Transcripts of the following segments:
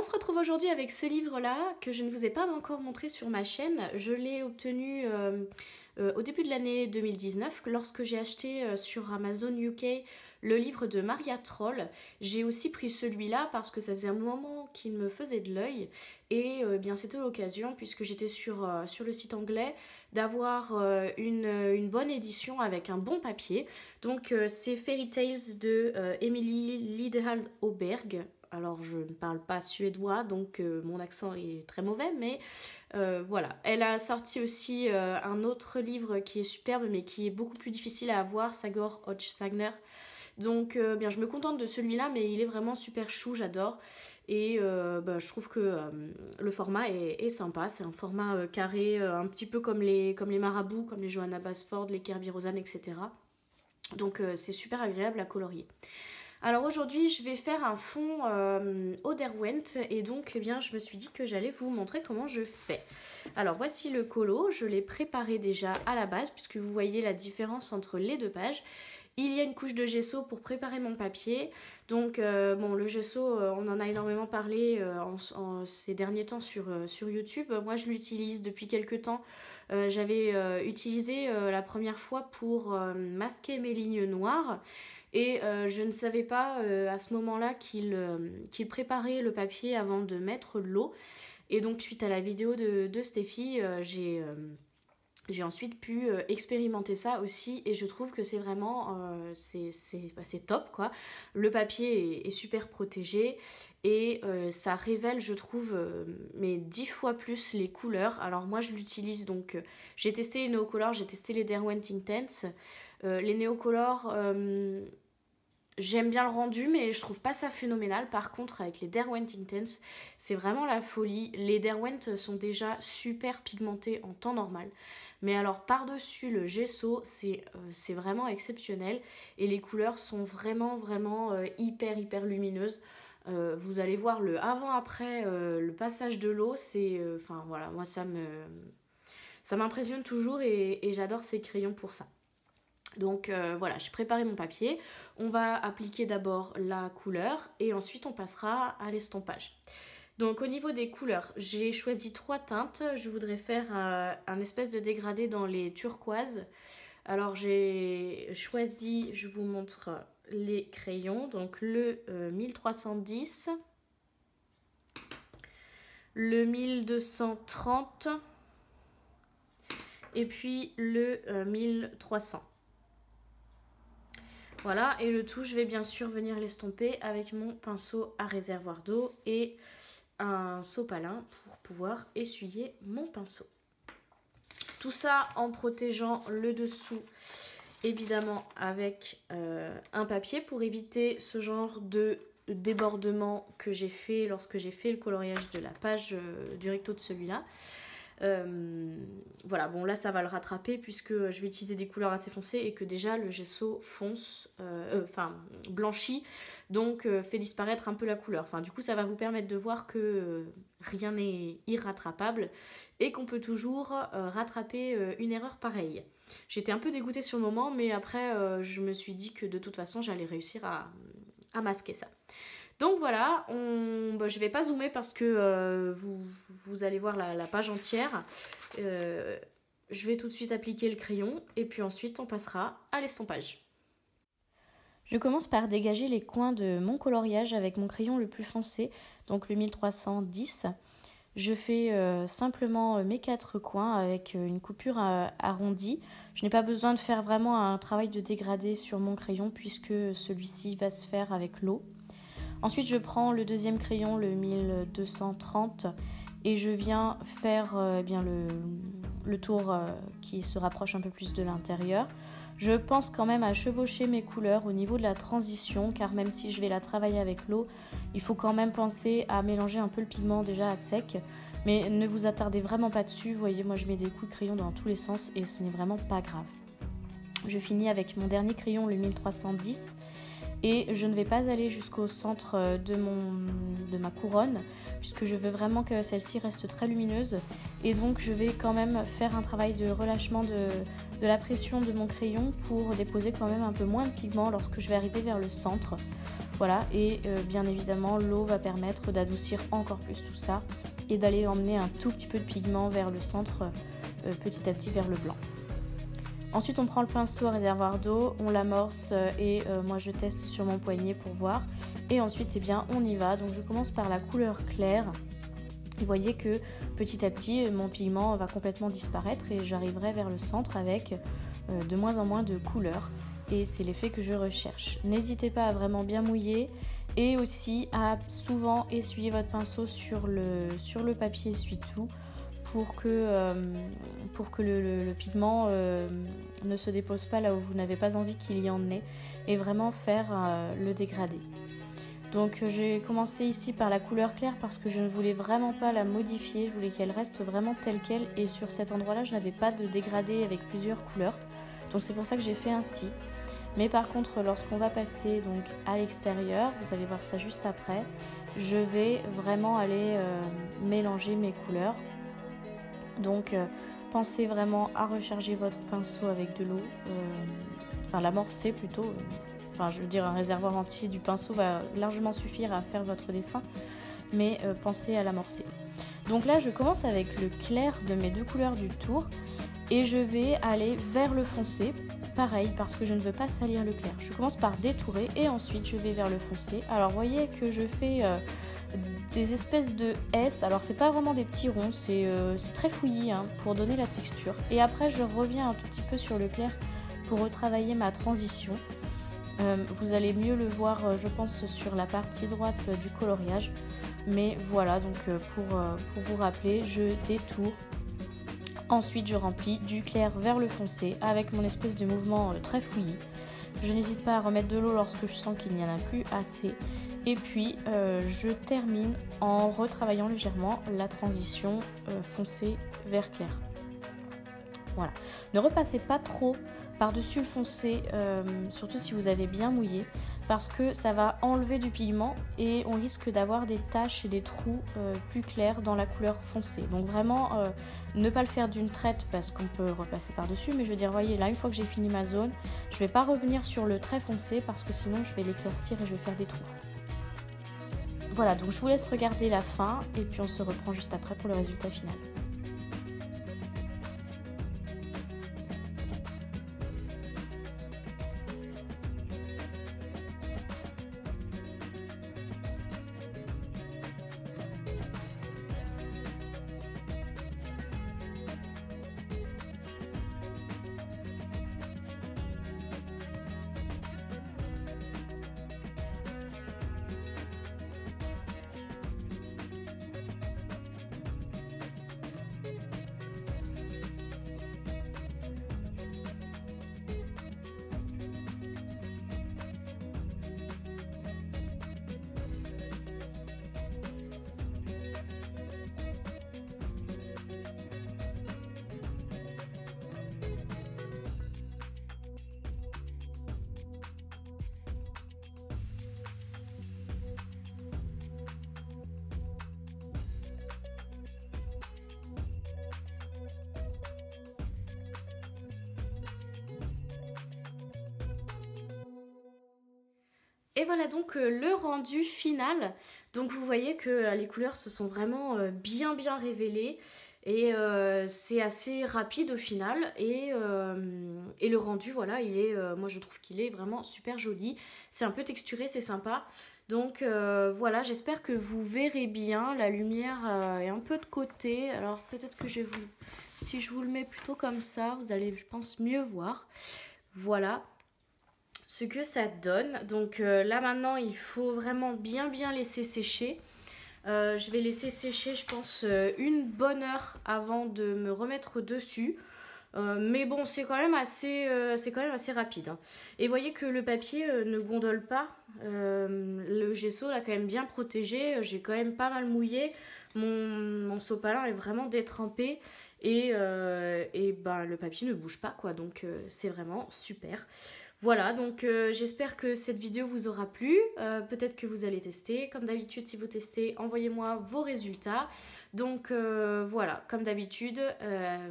se retrouve aujourd'hui avec ce livre-là que je ne vous ai pas encore montré sur ma chaîne. Je l'ai obtenu au début de l'année 2019 lorsque j'ai acheté sur Amazon UK le livre de Maria Troll. J'ai aussi pris celui-là parce que ça faisait un moment qu'il me faisait de l'œil et bien c'était l'occasion, puisque j'étais sur le site anglais, d'avoir une bonne édition avec un bon papier. Donc c'est Fairy Tales de Emily Lidehald Oberg. Alors je ne parle pas suédois, donc mon accent est très mauvais, mais voilà. Elle a sorti aussi un autre livre qui est superbe, mais qui est beaucoup plus difficile à avoir, Sagor Hodge-Sagner. Donc bien, je me contente de celui-là, mais il est vraiment super chou, j'adore. Et je trouve que le format est sympa. C'est un format carré, un petit peu comme les marabouts, comme les Johanna Basford, les Kerby Rosen, etc. Donc c'est super agréable à colorier. Alors aujourd'hui, je vais faire un fond au Derwent, et donc eh bien, je me suis dit que j'allais vous montrer comment je fais. Alors voici le colo, je l'ai préparé déjà à la base, puisque vous voyez la différence entre les deux pages. Il y a une couche de gesso pour préparer mon papier. Donc bon, le gesso, on en a énormément parlé ces derniers temps sur YouTube. Moi je l'utilise depuis quelques temps. J'avais utilisé la première fois pour masquer mes lignes noires. Et je ne savais pas à ce moment-là qu'il préparait le papier avant de mettre l'eau. Et donc suite à la vidéo de Stéphie, j'ai ensuite pu expérimenter ça aussi, et je trouve que c'est vraiment c'est top quoi. Le papier est super protégé et ça révèle, je trouve, mais 10 fois plus les couleurs. Alors moi je l'utilise, donc j'ai testé les Neocolor, j'ai testé les Derwent Intense. Les Neocolor, j'aime bien le rendu, mais je trouve pas ça phénoménal. Par contre, avec les Derwent Intense, c'est vraiment la folie. Les Derwent sont déjà super pigmentés en temps normal, mais alors par-dessus le gesso, c'est vraiment exceptionnel. Et les couleurs sont vraiment hyper lumineuses. Vous allez voir le avant-après, le passage de l'eau, c'est... Enfin voilà, moi ça m'impressionne toujours, et j'adore ces crayons pour ça. Donc voilà, j'ai préparé mon papier. On va appliquer d'abord la couleur et ensuite on passera à l'estompage. Donc au niveau des couleurs, j'ai choisi 3 teintes. Je voudrais faire un espèce de dégradé dans les turquoises. Alors j'ai choisi, je vous montre les crayons. Donc le 1310, le 1230 et puis le 1300. Voilà, et le tout, je vais bien sûr venir l'estomper avec mon pinceau à réservoir d'eau et un sopalin pour pouvoir essuyer mon pinceau. Tout ça en protégeant le dessous, évidemment, avec un papier pour éviter ce genre de débordement que j'ai fait lorsque j'ai fait le coloriage de la page du recto de celui-là. Voilà, bon là ça va le rattraper puisque je vais utiliser des couleurs assez foncées et que déjà le gesso blanchit, donc fait disparaître un peu la couleur. Enfin du coup ça va vous permettre de voir que rien n'est irrattrapable et qu'on peut toujours rattraper une erreur pareille. J'étais un peu dégoûtée sur le moment, mais après je me suis dit que de toute façon j'allais réussir à masquer ça. Donc voilà, je vais pas zoomer parce que vous allez voir la page entière. Je vais tout de suite appliquer le crayon et puis ensuite on passera à l'estompage. Je commence par dégager les coins de mon coloriage avec mon crayon le plus foncé, donc le 1310. Je fais simplement mes 4 coins avec une coupure arrondie. Je n'ai pas besoin de faire vraiment un travail de dégradé sur mon crayon puisque celui-ci va se faire avec l'eau. Ensuite, je prends le deuxième crayon, le 1230, et je viens faire le tour qui se rapproche un peu plus de l'intérieur. Je pense quand même à chevaucher mes couleurs au niveau de la transition, car même si je vais la travailler avec l'eau, il faut quand même penser à mélanger un peu le pigment déjà à sec. Mais ne vous attardez vraiment pas dessus. Vous voyez, moi je mets des coups de crayon dans tous les sens et ce n'est vraiment pas grave. Je finis avec mon dernier crayon, le 1310. et je ne vais pas aller jusqu'au centre de ma couronne puisque je veux vraiment que celle-ci reste très lumineuse, et donc je vais quand même faire un travail de relâchement de la pression de mon crayon pour déposer quand même un peu moins de pigment lorsque je vais arriver vers le centre. Voilà, et bien évidemment l'eau va permettre d'adoucir encore plus tout ça et d'aller emmener un tout petit peu de pigment vers le centre, petit à petit vers le blanc. Ensuite on prend le pinceau à réservoir d'eau, on l'amorce et moi je teste sur mon poignet pour voir. Et ensuite on y va, donc je commence par la couleur claire. Vous voyez que petit à petit mon pigment va complètement disparaître et j'arriverai vers le centre avec de moins en moins de couleurs. Et c'est l'effet que je recherche. N'hésitez pas à vraiment bien mouiller et aussi à souvent essuyer votre pinceau sur le papier essuie-tout pour que le pigment ne se dépose pas là où vous n'avez pas envie qu'il y en ait, et vraiment faire le dégradé. Donc j'ai commencé ici par la couleur claire parce que je ne voulais vraiment pas la modifier, je voulais qu'elle reste vraiment telle qu'elle, et sur cet endroit-là je n'avais pas de dégradé avec plusieurs couleurs. Donc c'est pour ça que j'ai fait ainsi. Mais par contre, lorsqu'on va passer donc à l'extérieur, vous allez voir ça juste après, je vais vraiment aller mélanger mes couleurs. Donc pensez vraiment à recharger votre pinceau avec de l'eau, enfin l'amorcer plutôt. Enfin, je veux dire, un réservoir entier du pinceau va largement suffire à faire votre dessin, mais pensez à l'amorcer. Donc là, je commence avec le clair de mes deux couleurs du tour et je vais aller vers le foncé, pareil, parce que je ne veux pas salir le clair. Je commence par détourer et ensuite je vais vers le foncé. Alors, vous voyez que je fais des espèces de S. Alors, c'est pas vraiment des petits ronds, c'est très fouillis hein, pour donner la texture. Et après, je reviens un tout petit peu sur le clair pour retravailler ma transition. Vous allez mieux le voir je pense sur la partie droite du coloriage, mais voilà, donc pour vous rappeler, je détourne, ensuite je remplis du clair vers le foncé avec mon espèce de mouvement très fouillis. Je n'hésite pas à remettre de l'eau lorsque je sens qu'il n'y en a plus assez, et puis je termine en retravaillant légèrement la transition foncé vers clair. Voilà, ne repassez pas trop par-dessus le foncé, surtout si vous avez bien mouillé, parce que ça va enlever du pigment et on risque d'avoir des taches et des trous plus clairs dans la couleur foncée. Donc vraiment, ne pas le faire d'une traite parce qu'on peut repasser par-dessus, mais je veux dire, voyez, là, une fois que j'ai fini ma zone, je ne vais pas revenir sur le très foncé parce que sinon je vais l'éclaircir et je vais faire des trous. Voilà, donc je vous laisse regarder la fin et puis on se reprend juste après pour le résultat final. Et voilà donc le rendu final. Donc vous voyez que les couleurs se sont vraiment bien révélées. Et c'est assez rapide au final. Et le rendu, voilà, il est, moi je trouve qu'il est vraiment super joli. C'est un peu texturé, c'est sympa. Donc voilà, j'espère que vous verrez bien. La lumière est un peu de côté. Alors peut-être que si je vous le mets plutôt comme ça, vous allez, je pense, mieux voir. Voilà ce que ça donne. Donc là maintenant il faut vraiment bien laisser sécher. Je vais laisser sécher je pense une bonne heure avant de me remettre dessus. Mais bon, c'est quand même assez rapide hein. Et voyez que le papier ne gondole pas. Le gesso l'a quand même bien protégé. J'ai quand même pas mal mouillé. Mon sopalin est vraiment détrempé. Et ben, le papier ne bouge pas quoi. Donc c'est vraiment super. Voilà, donc j'espère que cette vidéo vous aura plu. Peut-être que vous allez tester. Comme d'habitude, si vous testez, envoyez-moi vos résultats. Donc voilà, comme d'habitude,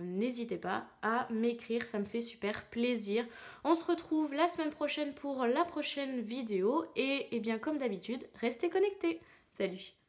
n'hésitez pas à m'écrire, ça me fait super plaisir. On se retrouve la semaine prochaine pour la prochaine vidéo. Et bien comme d'habitude, restez connectés. Salut!